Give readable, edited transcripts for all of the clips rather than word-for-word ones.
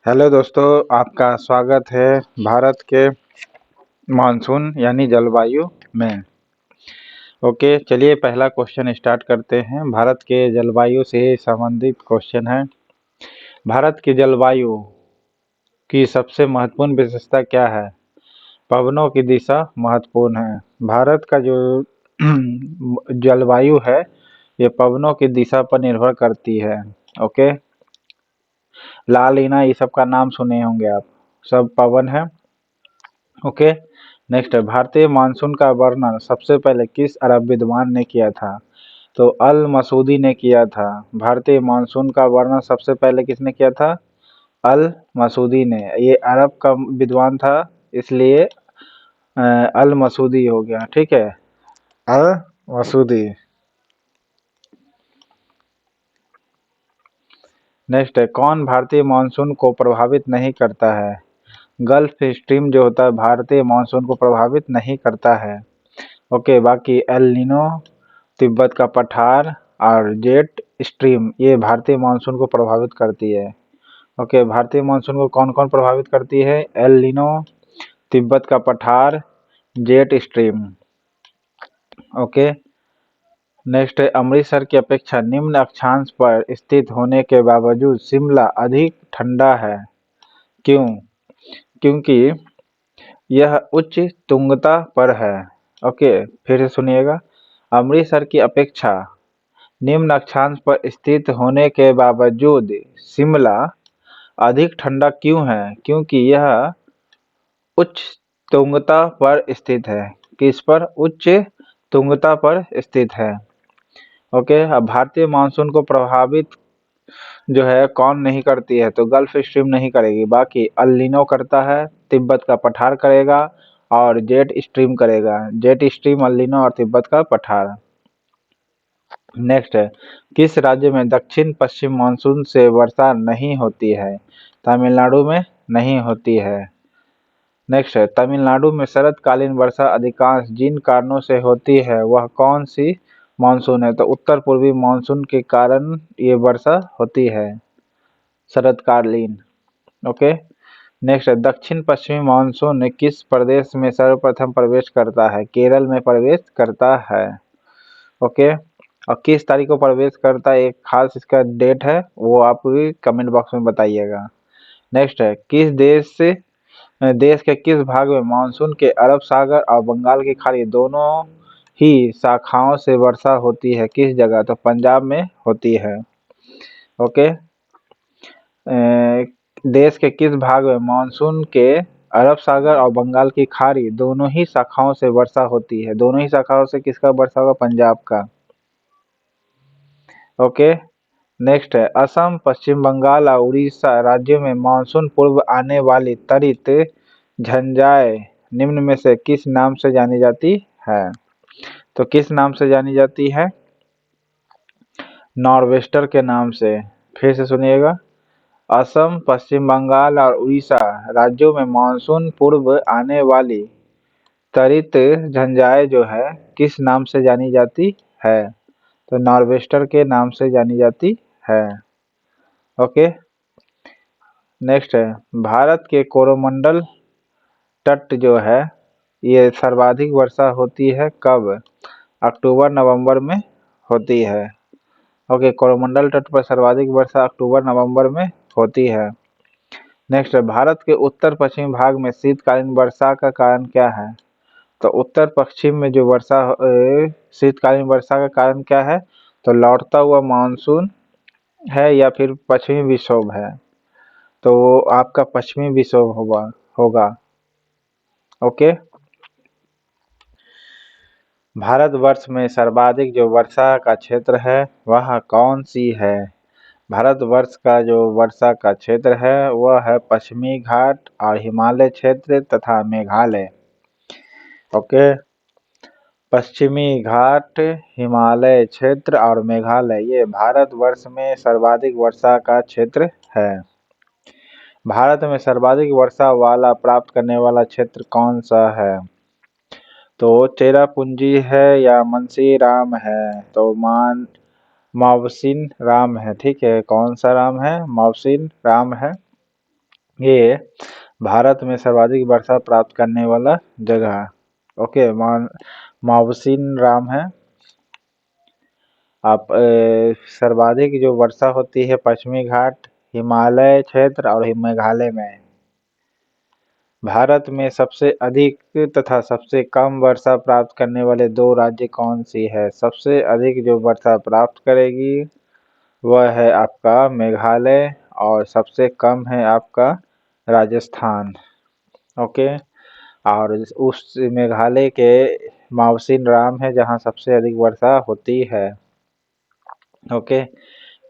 Hello दोस्तों, आपका स्वागत है भारत के मानसून यानी जलवायु में। ओके, चलिए पहला क्वेश्चन स्टार्ट करते हैं। भारत के जलवायु से संबंधित क्वेश्चन है। भारत की जलवायु की सबसे महत्वपूर्ण विशेषता क्या है? पवनों की दिशा महत्वपूर्ण है। भारत का जो जलवायु है ये पवनों की दिशा पर निर्भर करती है। ओके, ला लीना ये सब का नाम सुने होंगे आप, सब पवन है। ओके, नेक्स्ट है भारतीय मानसून का वर्णन सबसे पहले किस अरब विद्वान ने किया था? तो अल मसूदी ने किया था। भारतीय मानसून का वर्णन सबसे पहले किसने किया था? अल मसूदी ने। ये अरब का विद्वान था, इसलिए अल मसूदी हो गया। ठीक है, अल मसूदी। नेक्स्ट है कौन भारतीय मानसून को प्रभावित नहीं करता है? गल्फ स्ट्रीम जो होता है भारतीय मानसून को प्रभावित नहीं करता है। ओके, बाकी एल नीनो, तिब्बत का पठार और जेट स्ट्रीम ये भारतीय मानसून को प्रभावित करती है। ओके, भारतीय मानसून को कौन कौन प्रभावित करती है? एल नीनो, तिब्बत का पठार, जेट स्ट्रीम। ओके, नेक्स्ट है अमृतसर की अपेक्षा निम्न अक्षांश पर स्थित होने के बावजूद शिमला अधिक ठंडा है। क्यों? क्योंकि यह उच्च तुंगता पर है। ओके, फिर से सुनिएगा। अमृतसर की अपेक्षा निम्न अक्षांश पर स्थित होने के बावजूद शिमला अधिक ठंडा क्यों है? क्योंकि यह उच्च तुंगता पर स्थित है। किस पर? उच्च तुंगता पर स्थित है। ओके, अब भारतीय मानसून को प्रभावित जो है कौन नहीं करती है? तो गल्फ स्ट्रीम नहीं करेगी, बाकी अल नीनो करता है, तिब्बत का पठार करेगा और जेट स्ट्रीम करेगा। जेट स्ट्रीम, अल नीनो और तिब्बत का पठार। नेक्स्ट है किस राज्य में दक्षिण पश्चिम मानसून से वर्षा नहीं होती है? तमिलनाडु में नहीं होती है। नेक्स्ट है तमिलनाडु में शरतकालीन वर्षा अधिकांश जिन कारणों से होती है वह कौन सी मानसून है? तो उत्तर पूर्वी मानसून के कारण ये वर्षा होती है शरतकालीन। ओके, नेक्स्ट है दक्षिण पश्चिमी मानसून किस प्रदेश में सर्वप्रथम प्रवेश करता है? केरल में प्रवेश करता है। ओके, और किस तारीख को प्रवेश करता है एक खास इसका डेट है, वो आप भी कमेंट बॉक्स में बताइएगा। नेक्स्ट है किस देश के किस भाग में मानसून के अरब सागर और बंगाल की खाड़ी दोनों ही शाखाओं से वर्षा होती है? किस जगह? तो पंजाब में होती है। ओके, देश के किस भाग में मानसून के अरब सागर और बंगाल की खाड़ी दोनों ही शाखाओं से वर्षा होती है? दोनों ही शाखाओं से किसका वर्षा होगा? पंजाब का। ओके, नेक्स्ट है असम, पश्चिम बंगाल और उड़ीसा राज्यों में मानसून पूर्व आने वाली त्वरित झंझाएं निम्न में से किस नाम से जानी जाती है? तो किस नाम से जानी जाती है? नॉर्वेस्टर के नाम से। फिर से सुनिएगा। असम, पश्चिम बंगाल और उड़ीसा राज्यों में मानसून पूर्व आने वाली त्वरित झंझाएं जो है किस नाम से जानी जाती है? तो नॉर्वेस्टर के नाम से जानी जाती है। ओके, नेक्स्ट है भारत के कोरोमंडल तट जो है ये सर्वाधिक वर्षा होती है कब? अक्टूबर नवंबर में होती है। ओके, कोरोमंडल तट पर सर्वाधिक वर्षा अक्टूबर नवंबर में होती है। नेक्स्ट है भारत के उत्तर पश्चिमी भाग में शीतकालीन वर्षा का कारण क्या है? तो उत्तर पश्चिम में जो शीतकालीन वर्षा का कारण क्या है? तो लौटता हुआ मानसून है या फिर पश्चिमी विक्षोभ है? तो वो आपका पश्चिमी विक्षोभ होगा। ओके, भारतवर्ष में सर्वाधिक जो वर्षा का क्षेत्र है वह कौन सी है? भारतवर्ष का जो वर्षा का क्षेत्र है वह है पश्चिमी घाट और हिमालय क्षेत्र तथा मेघालय। ओके, पश्चिमी घाट, हिमालय क्षेत्र और मेघालय ये भारतवर्ष में सर्वाधिक वर्षा का क्षेत्र है। भारत में सर्वाधिक वर्षा वाला प्राप्त करने वाला क्षेत्र कौन सा है? तो चेरापूंजी है या मानसीराम है? तो मावसिन राम है। ठीक है, कौन सा राम है? मावसिन राम है। ये भारत में सर्वाधिक वर्षा प्राप्त करने वाला जगह। ओके, मावसिन राम है। आप सर्वाधिक जो वर्षा होती है पश्चिमी घाट, हिमालय क्षेत्र और मेघालय में। भारत में सबसे अधिक तथा सबसे कम वर्षा प्राप्त करने वाले दो राज्य कौन सी है? सबसे अधिक जो वर्षा प्राप्त करेगी वह है आपका मेघालय और सबसे कम है आपका राजस्थान। ओके, और उस मेघालय के मावसिन राम है जहाँ सबसे अधिक वर्षा होती है। ओके,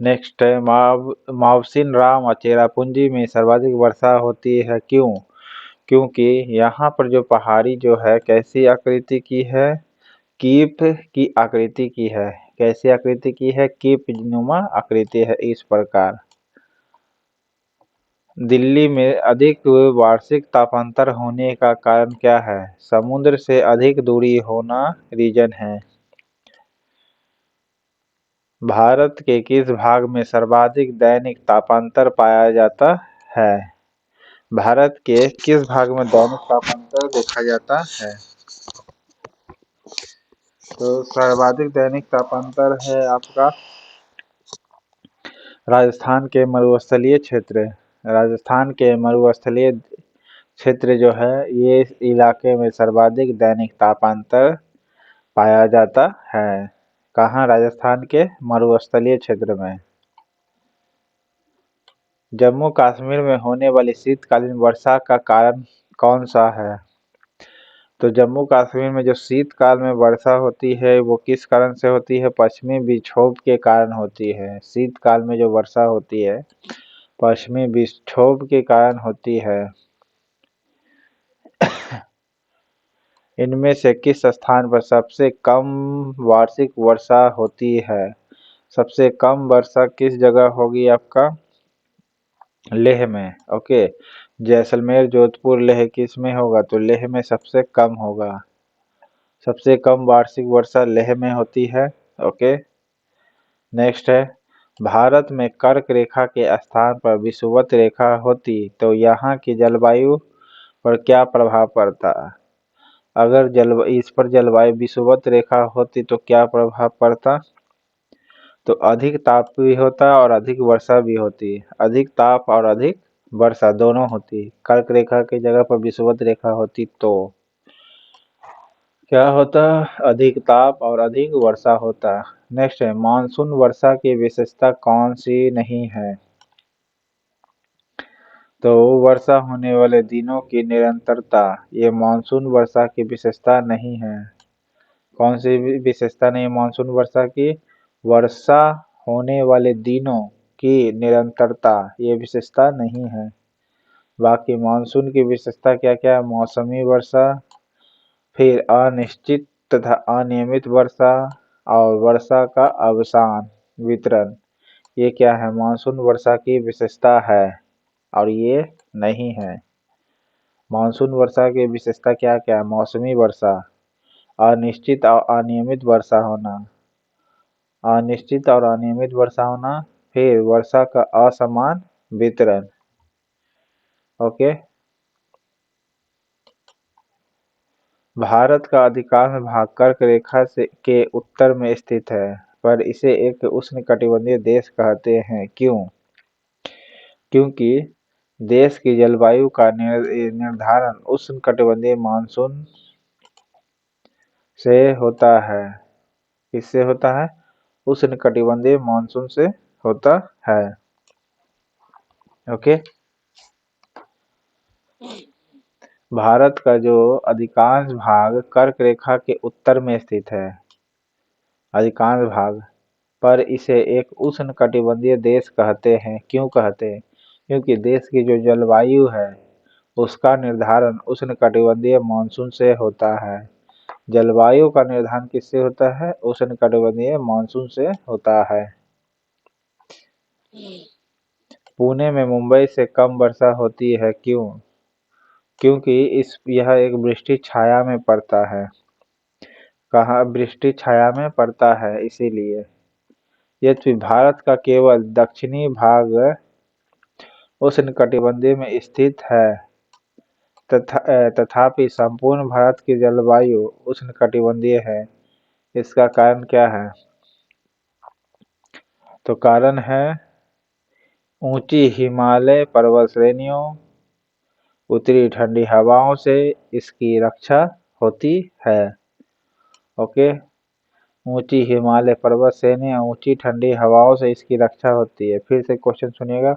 नेक्स्ट है मावसिन राम और चेरापूंजी में सर्वाधिक वर्षा होती है, क्यों? क्योंकि यहाँ पर जो पहाड़ी जो है कैसी आकृति की है? कीप की आकृति की है। कैसी आकृति की है? कीप नुमा आकृति है इस प्रकार। दिल्ली में अधिक वार्षिक तापांतर होने का कारण क्या है? समुद्र से अधिक दूरी होना रीजन है। भारत के किस भाग में सर्वाधिक दैनिक तापांतर पाया जाता है? भारत के किस भाग में दैनिक तापांतर देखा जाता है? तो सर्वाधिक दैनिक तापांतर है आपका राजस्थान के मरुस्थलीय क्षेत्र। राजस्थान के मरुस्थलीय क्षेत्र जो है ये इलाके में सर्वाधिक दैनिक तापांतर पाया जाता है। कहाँ? राजस्थान के मरुस्थलीय क्षेत्र में। जम्मू कश्मीर में होने वाली शीतकालीन वर्षा का कारण कौन सा है? तो जम्मू कश्मीर में जो शीतकाल में वर्षा होती है वो किस कारण से होती है? पश्चिमी विक्षोभ के कारण होती है। शीतकाल में जो वर्षा होती है पश्चिमी विक्षोभ के कारण होती है। इनमें से किस स्थान पर सबसे कम वार्षिक वर्षा होती है? सबसे कम वर्षा किस जगह होगी आपका? लेह में। ओके, जैसलमेर, जोधपुर, लेह किस में होगा? तो लेह में सबसे कम होगा। सबसे कम वार्षिक वर्षा लेह में होती है। ओके, नेक्स्ट है भारत में कर्क रेखा के स्थान पर विषुवत रेखा होती तो यहाँ की जलवायु पर क्या प्रभाव पड़ता? अगर इस पर जलवायु विषुवत रेखा होती तो क्या प्रभाव पड़ता? तो अधिक ताप भी होता और अधिक वर्षा भी होती। अधिक ताप और अधिक वर्षा दोनों होती। कर्क रेखा की जगह पर विषुवत रेखा होती तो क्या होता? अधिक ताप और अधिक वर्षा होता। नेक्स्ट है मानसून वर्षा की विशेषता कौन सी नहीं है? तो वर्षा होने वाले दिनों की निरंतरता, ये मानसून वर्षा की विशेषता नहीं है। कौन सी विशेषता नहीं है मानसून वर्षा की? वर्षा होने वाले दिनों की निरंतरता, ये विशेषता नहीं है। बाकी मानसून की विशेषता क्या क्या है? मौसमी वर्षा, फिर अनिश्चित तथा अनियमित वर्षा और वर्षा का अवसान वितरण, ये क्या है? मानसून वर्षा की विशेषता है और ये नहीं है। मानसून वर्षा की विशेषता क्या क्या है? मौसमी वर्षा, अनिश्चित और अनियमित वर्षा होना, अनिश्चित और अनियमित वर्षा होना, फिर वर्षा का असमान वितरण। ओके, भारत का अधिकांश भाग कर्क रेखा से के उत्तर में स्थित है, पर इसे एक उष्णकटिबंधीय देश कहते हैं, क्यों? क्योंकि देश की जलवायु का निर्धारण उष्णकटिबंधीय मानसून से होता है। किससे होता है? उष्णकटिबंधीय मानसून से होता है। ओके, भारत का जो अधिकांश भाग कर्क रेखा के उत्तर में स्थित है, अधिकांश भाग, पर इसे एक उष्णकटिबंधीय देश कहते हैं। क्यों कहते हैं? क्योंकि देश की जो जलवायु है उसका निर्धारण उष्णकटिबंधीय मानसून से होता है। जलवायु का निर्धारण किससे होता है? उष्णकटिबंधीय मानसून से होता है। पुणे में मुंबई से कम वर्षा होती है, क्यों? क्योंकि यह एक वृष्टि छाया में पड़ता है। कहाँ? वृष्टि छाया में पड़ता है, इसीलिए। यद्यपि भारत का केवल दक्षिणी भाग उष्णकटिबंधीय में स्थित है तथापि संपूर्ण भारत की जलवायु उष्णकटिबंधीय है। इसका कारण क्या है? तो कारण है ऊंची हिमालय पर्वत श्रेणियों, उत्तरी ठंडी हवाओं से इसकी रक्षा होती है। ओके, ऊंची हिमालय पर्वत श्रेणियां, ऊंची ठंडी हवाओं से इसकी रक्षा होती है। फिर से क्वेश्चन सुनिएगा।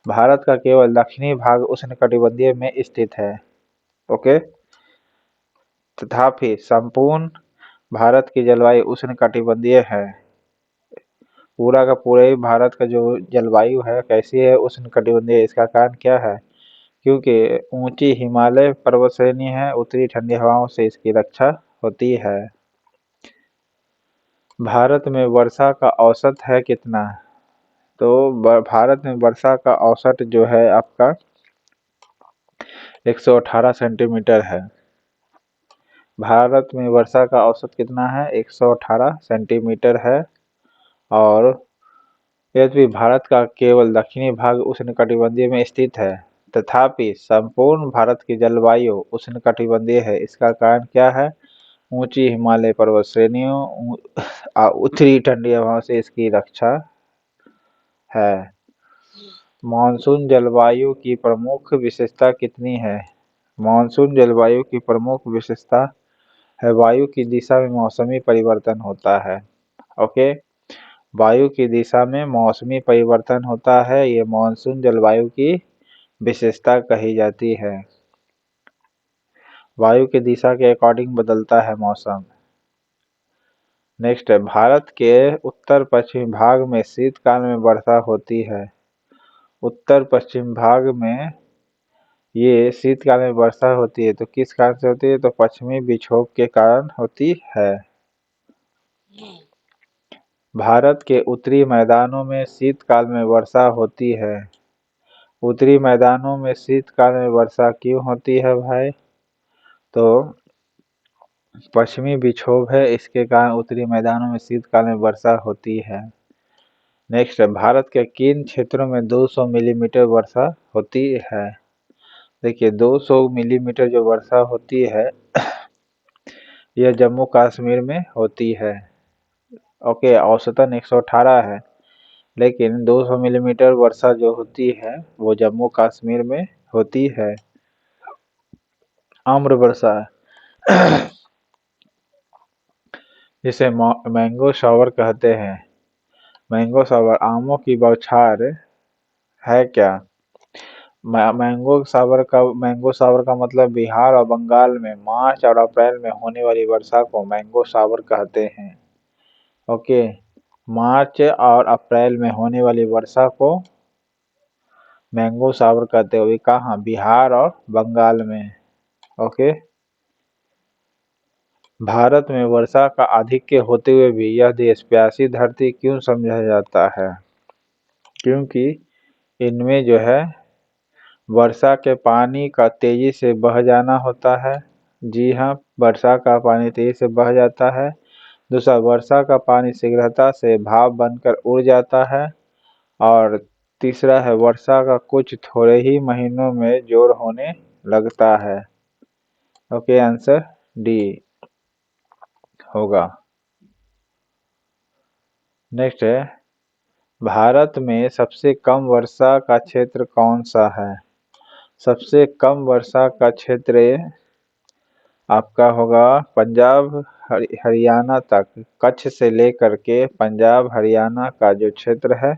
भारत का केवल दक्षिणी भाग उष्णकटिबंधीय में स्थित है। ओके, तथापि संपूर्ण भारत की जलवायु उष्णकटिबंधीय है। पूरा का पूरा ही भारत का जो जलवायु है कैसी है? उष्णकटिबंधीय। इसका कारण क्या है? क्योंकि ऊंची हिमालय पर्वत श्रेणी है, उत्तरी ठंडी हवाओं से इसकी रक्षा होती है। भारत में वर्षा का औसत है कितना? तो भारत में वर्षा का औसत जो है आपका 118 सेंटीमीटर है। भारत में वर्षा का औसत कितना है? 118 सेंटीमीटर है। और यद्यपि भारत का केवल दक्षिणी भाग उष्णकटिबंधीय में स्थित है, तथापि संपूर्ण भारत की जलवायु उष्णकटिबंधीय है। इसका कारण क्या है? ऊंची हिमालय पर्वत श्रेणियों, उत्तरी ठंडी हवाओं से इसकी रक्षा है। मानसून जलवायु की प्रमुख विशेषता कितनी है? मानसून जलवायु की प्रमुख विशेषता है वायु की दिशा में मौसमी परिवर्तन होता है। ओके, वायु की दिशा में मौसमी परिवर्तन होता है, ये मानसून जलवायु की विशेषता कही जाती है। वायु की दिशा के अकॉर्डिंग बदलता है मौसम। नेक्स्ट है, भारत के उत्तर पश्चिम भाग में शीतकाल में वर्षा होती है। उत्तर पश्चिम भाग में ये शीतकाल में वर्षा होती है, तो किस कारण से होती है? तो पश्चिमी विक्षोभ के कारण होती है। भारत के उत्तरी मैदानों में शीतकाल में वर्षा होती है। उत्तरी मैदानों में शीतकाल में वर्षा क्यों होती है भाई? तो पश्चिमी विक्षोभ है, इसके कारण उत्तरी मैदानों में शीतकाल में वर्षा होती है। नेक्स्ट है, भारत के किन क्षेत्रों में 200 मिलीमीटर वर्षा होती है? देखिए 200 मिलीमीटर जो वर्षा होती है यह जम्मू कश्मीर में होती है। ओके, औसतन 118 है, लेकिन 200 मिलीमीटर वर्षा जो होती है वो जम्मू कश्मीर में होती है। आम्र वर्षा जिसे मैंगो शावर कहते हैं। मैंगो शावर आमों की बौछार है क्या? मैंगो शावर का मतलब बिहार और बंगाल में मार्च और अप्रैल में होने वाली वर्षा को मैंगो शावर कहते हैं। ओके, मार्च और अप्रैल में होने वाली वर्षा को मैंगो शावर कहते हुए कहाँ? बिहार और बंगाल में। ओके, भारत में वर्षा का आधिक्य होते हुए भी यह देश प्यासी धरती क्यों समझा जाता है? क्योंकि इनमें जो है वर्षा के पानी का तेजी से बह जाना होता है। जी हाँ, वर्षा का पानी तेजी से बह जाता है। दूसरा, वर्षा का पानी शीघ्रता से भाप बनकर उड़ जाता है। और तीसरा है, वर्षा का कुछ थोड़े ही महीनों में जोर होने लगता है। ओके, आंसर डी होगा। नेक्स्ट है, भारत में सबसे कम वर्षा का क्षेत्र कौन सा है? सबसे कम वर्षा का क्षेत्र आपका होगा पंजाब हरियाणा तक, कच्छ से लेकर के पंजाब हरियाणा का जो क्षेत्र है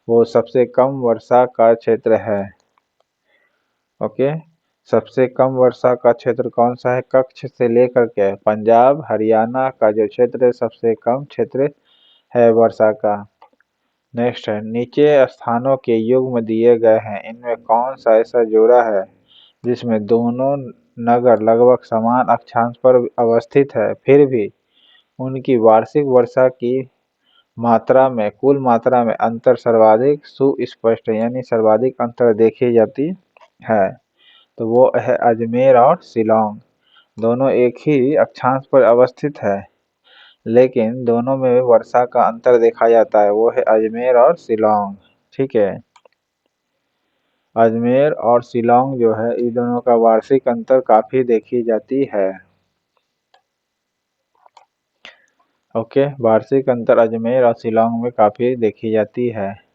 वो सबसे कम वर्षा का क्षेत्र है। ओके, सबसे कम वर्षा का क्षेत्र कौन सा है? कच्छ से लेकर के पंजाब हरियाणा का जो क्षेत्र सबसे कम क्षेत्र है वर्षा का। नेक्स्ट है, नीचे स्थानों के युग्म दिए गए हैं, इनमें कौन सा ऐसा जोड़ा है जिसमें दोनों नगर लगभग समान अक्षांश पर अवस्थित है, फिर भी उनकी वार्षिक वर्षा की मात्रा में कुल मात्रा में अंतर सर्वाधिक सुस्पष्ट यानी सर्वाधिक अंतर देखी जाती है? तो वो है अजमेर और शिलांग। दोनों एक ही अक्षांश पर अवस्थित है, लेकिन दोनों में वर्षा का अंतर देखा जाता है, वो है अजमेर और शिलांग। ठीक है, अजमेर और शिलांग जो है इन दोनों का वार्षिक अंतर काफी देखी जाती है। ओके, वार्षिक अंतर अजमेर और शिलांग में काफी देखी जाती है।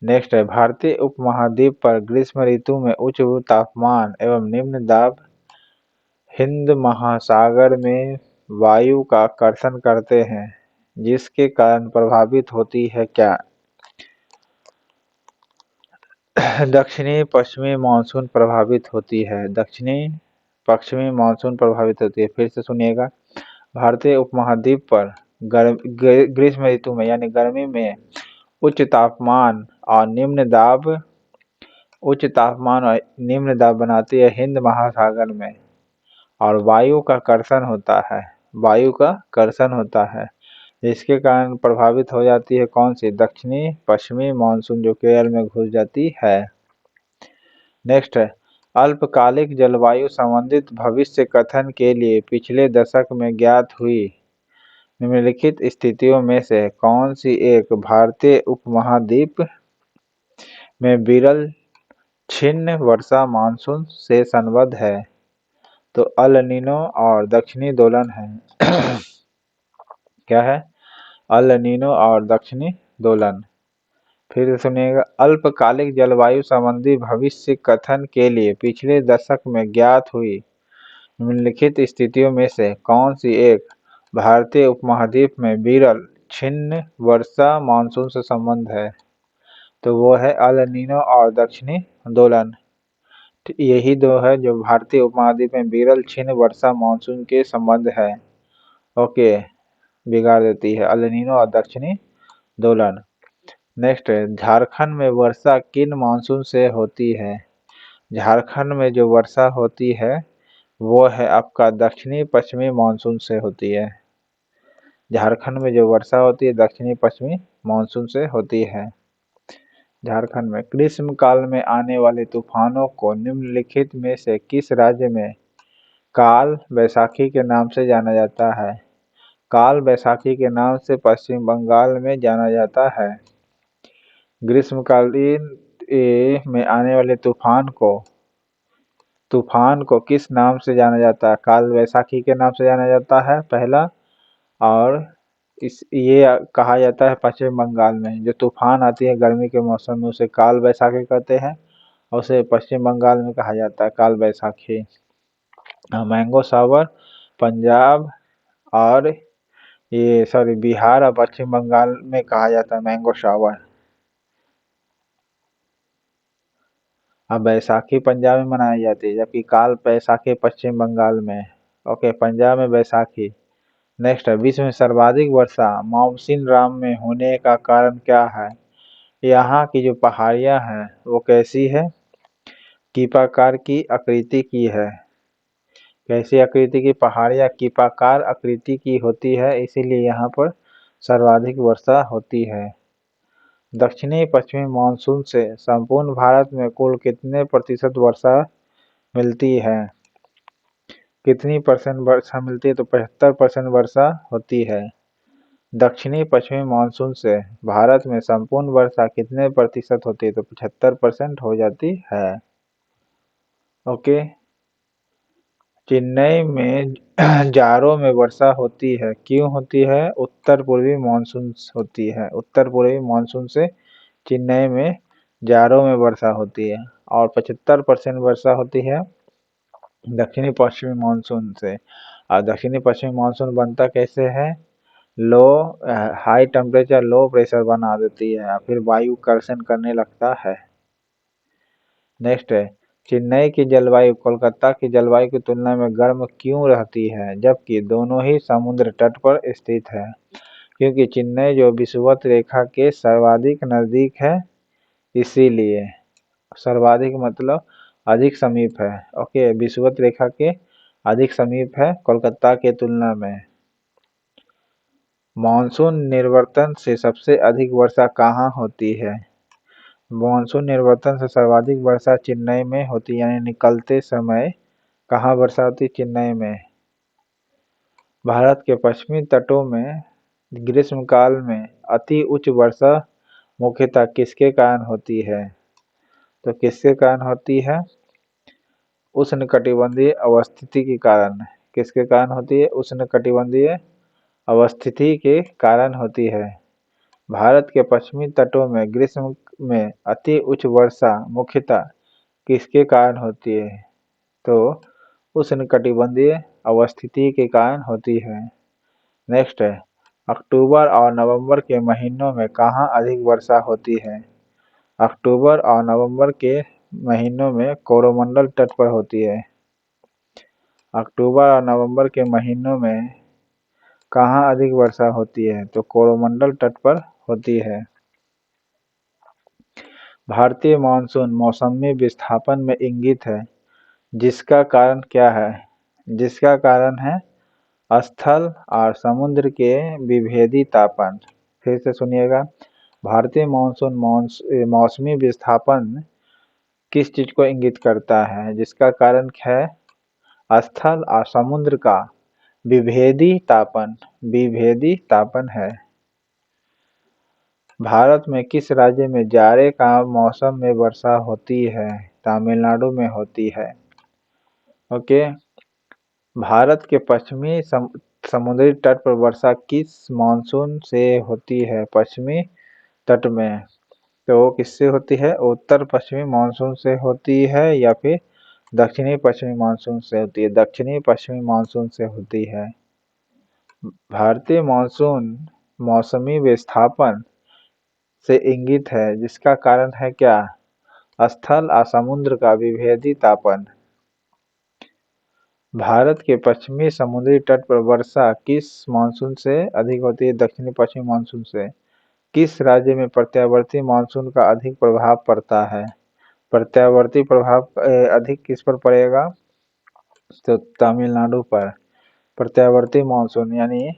नेक्स्ट है, भारतीय उपमहाद्वीप पर ग्रीष्म ऋतु में उच्च तापमान एवं निम्न दाब हिंद महासागर में वायु का आकर्षण करते हैं, जिसके कारण प्रभावित होती है क्या? दक्षिणी पश्चिमी मानसून प्रभावित होती है। दक्षिणी पश्चिमी मानसून प्रभावित होती है। फिर से सुनिएगा, भारतीय उपमहाद्वीप पर ग्रीष्म ऋतु में यानी गर्मी में उच्च तापमान और निम्न दाब बनाती है हिंद महासागर में, और वायु का कर्षण होता है, जिसके कारण प्रभावित हो जाती है कौन सी? दक्षिणी पश्चिमी मानसून, जो केरल में घुस जाती है। नेक्स्ट है, अल्पकालिक जलवायु संबंधित भविष्य कथन के लिए पिछले दशक में ज्ञात हुई निम्नलिखित स्थितियों में से कौन सी एक भारतीय उपमहाद्वीप में विरल छिन्न वर्षा मानसून से संबद्ध है? तो अल नीनो और दक्षिणी दोलन है। क्या है? अल नीनो और दक्षिणी दोलन। फिर सुनिएगा, अल्पकालिक जलवायु संबंधी भविष्य कथन के लिए पिछले दशक में ज्ञात हुई निम्नलिखित स्थितियों में से कौन सी एक भारतीय उपमहाद्वीप में विरल छिन्न वर्षा मानसून से संबंध है? तो वो है अल नीनो और दक्षिणी दोलन। यही दो है जो भारतीय उपमहाद्वीप में विरल छिन्न वर्षा मानसून के संबंध है। ओके, बिगाड़ देती है अल नीनो और दक्षिणी दोलन। नेक्स्ट है, झारखंड में वर्षा किन मानसून से होती है? झारखंड में जो वर्षा होती है वो है आपका दक्षिणी पश्चिमी मानसून से होती है। झारखंड में जो वर्षा होती है दक्षिणी पश्चिमी मानसून से होती है। झारखंड में ग्रीष्म काल में आने वाले तूफानों को निम्नलिखित में से किस राज्य में काल बैसाखी के नाम से जाना जाता है? काल बैसाखी के नाम से पश्चिम बंगाल में जाना जाता है। ग्रीष्मकालीन में आने वाले तूफान को किस नाम से जाना जाता है? काल बैसाखी के नाम से जाना जाता है पहला, और ये कहा जाता है पश्चिम बंगाल में जो तूफान आती है गर्मी के मौसम में उसे काल बैसाखी कहते हैं, और उसे पश्चिम बंगाल में कहा जाता है काल बैसाखी। मैंगो शावर पंजाब और बिहार और पश्चिम बंगाल में कहा जाता है मैंगो शावर। अब बैसाखी पंजाब में मनाई जाती है, जबकि काल बैसाखी पश्चिम बंगाल में। ओके, पंजाब में बैसाखी। नेक्स्ट है, विश्व में सर्वाधिक वर्षा मानसून राम में होने का कारण क्या है? यहाँ की जो पहाड़ियाँ हैं वो कैसी है? कीपाकार की आकृति की है। कैसी आकृति की? पहाड़ियाँ कीपाकार आकृति की होती है, इसीलिए यहाँ पर सर्वाधिक वर्षा होती है। दक्षिणी पश्चिमी मानसून से संपूर्ण भारत में कुल कितने प्रतिशत वर्षा मिलती है? कितनी परसेंट वर्षा मिलती है? तो 75% वर्षा होती है। दक्षिणी पश्चिमी मानसून से भारत में संपूर्ण वर्षा कितने प्रतिशत होती है? तो 75% हो जाती है। ओके, चेन्नई में जाड़ों में वर्षा होती है, क्यों होती है? उत्तर पूर्वी मानसून होती है। उत्तर पूर्वी मानसून से चेन्नई में जाड़ों में वर्षा होती है, और 75% वर्षा होती है दक्षिणी पश्चिमी मानसून से। और दक्षिणी पश्चिमी मानसून बनता कैसे है? हाई टेम्परेचर लो प्रेशर बना देती है, फिर वायु कर्षण करने लगता है। नेक्स्ट है, चेन्नई की जलवायु कोलकाता की जलवायु की तुलना में गर्म क्यों रहती है, जबकि दोनों ही समुद्र तट पर स्थित है? क्योंकि चेन्नई जो विषुवत रेखा के सर्वाधिक नजदीक है, इसीलिए। सर्वाधिक मतलब अधिक समीप है। ओके, विषुवत रेखा के अधिक समीप है कोलकाता के तुलना में। मानसून निर्वर्तन से सबसे अधिक वर्षा कहाँ होती है? मानसून निर्वर्तन से सर्वाधिक वर्षा चेन्नई में होती है, यानी निकलते समय कहाँ वर्षा होती है? चेन्नई में। भारत के पश्चिमी तटों में ग्रीष्मकाल में अति उच्च वर्षा मुख्यतः किसके कारण होती है? तो किसके कारण होती है? उष्णकटिबंधीय अवस्थिति के कारण। किसके कारण होती है? उष्णकटिबंधीय अवस्थिति के कारण होती है। भारत के पश्चिमी तटों में ग्रीष्म में अति उच्च वर्षा मुख्यतः किसके कारण होती है? तो उष्णकटिबंधीय अवस्थिति के कारण होती है। नेक्स्ट है, अक्टूबर और नवंबर के महीनों में कहाँ अधिक वर्षा होती है? अक्टूबर और नवंबर के महीनों में कोरोमंडल तट पर होती है। अक्टूबर और नवंबर के महीनों में कहाँ अधिक वर्षा होती है? तो कोरोमंडल तट पर होती है। भारतीय मानसून मौसमी विस्थापन में इंगित है, जिसका कारण क्या है? जिसका कारण है स्थल और समुद्र के विभेदी तापन। फिर से सुनिएगा, भारतीय मानसून मौसमी विस्थापन किस चीज को इंगित करता है? जिसका कारण है स्थल और समुद्र का विभेदी तापन। विभेदी तापन है। भारत में किस राज्य में जाड़े का मौसम में वर्षा होती है? तमिलनाडु में होती है। ओके, भारत के पश्चिमी समुद्री तट पर वर्षा किस मानसून से होती है? पश्चिमी तट में। तो किससे होती है? उत्तर पश्चिमी मानसून से होती है या फिर दक्षिणी पश्चिमी मानसून से होती है? दक्षिणी पश्चिमी मानसून से होती है। भारतीय मानसून मौसमी विस्थापन से इंगित है, जिसका कारण है क्या? स्थल और समुद्र का विभेदी तापन। भारत के पश्चिमी समुद्री तट पर वर्षा किस मानसून से अधिक होती है? दक्षिणी पश्चिमी मानसून से। किस राज्य में प्रत्यावर्ती मानसून का अधिक प्रभाव पड़ता है? प्रत्यावर्ती प्रभाव अधिक किस पर पड़ेगा? तो तमिलनाडु पर। प्रत्यावर्ती मानसून यानी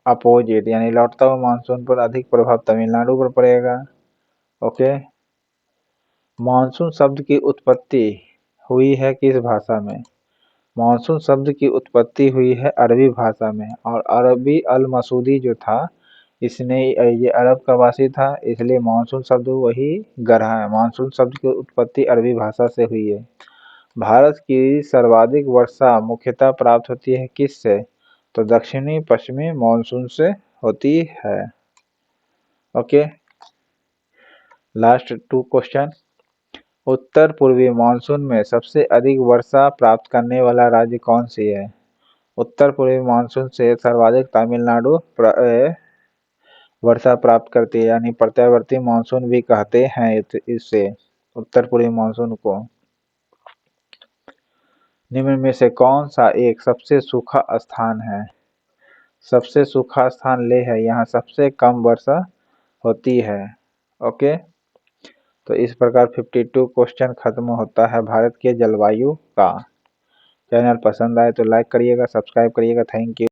अपोजिट यानी लौटता हुआ मानसून पर अधिक प्रभाव तमिलनाडु पर पड़ेगा। ओके, मानसून शब्द की उत्पत्ति हुई है किस भाषा में? मानसून शब्द की उत्पत्ति हुई है अरबी भाषा में, और अरबी अल मसूदी जो था, इसने ये अरब का वासी था, इसलिए मानसून शब्द वही गढ़ा है। मानसून शब्द की उत्पत्ति अरबी भाषा से हुई है। भारत की सर्वाधिक वर्षा मुख्यतः प्राप्त होती है किससे? तो दक्षिणी पश्चिमी मानसून से होती है। Okay, last 2 question. उत्तर पूर्वी मानसून में सबसे अधिक वर्षा प्राप्त करने वाला राज्य कौन सी है? उत्तर पूर्वी मानसून से सर्वाधिक तमिलनाडु वर्षा प्राप्त करती है, यानी प्रत्यावर्ती मानसून भी कहते हैं इसे, उत्तर पूर्वी मानसून को। निम्न में से कौन सा एक सबसे सूखा स्थान है? सबसे सूखा स्थान लेह है, यहाँ सबसे कम वर्षा होती है। ओके, तो इस प्रकार 52 क्वेश्चन खत्म होता है भारत के जलवायु का। चैनल पसंद आए तो लाइक करिएगा, सब्सक्राइब करिएगा। Thank you.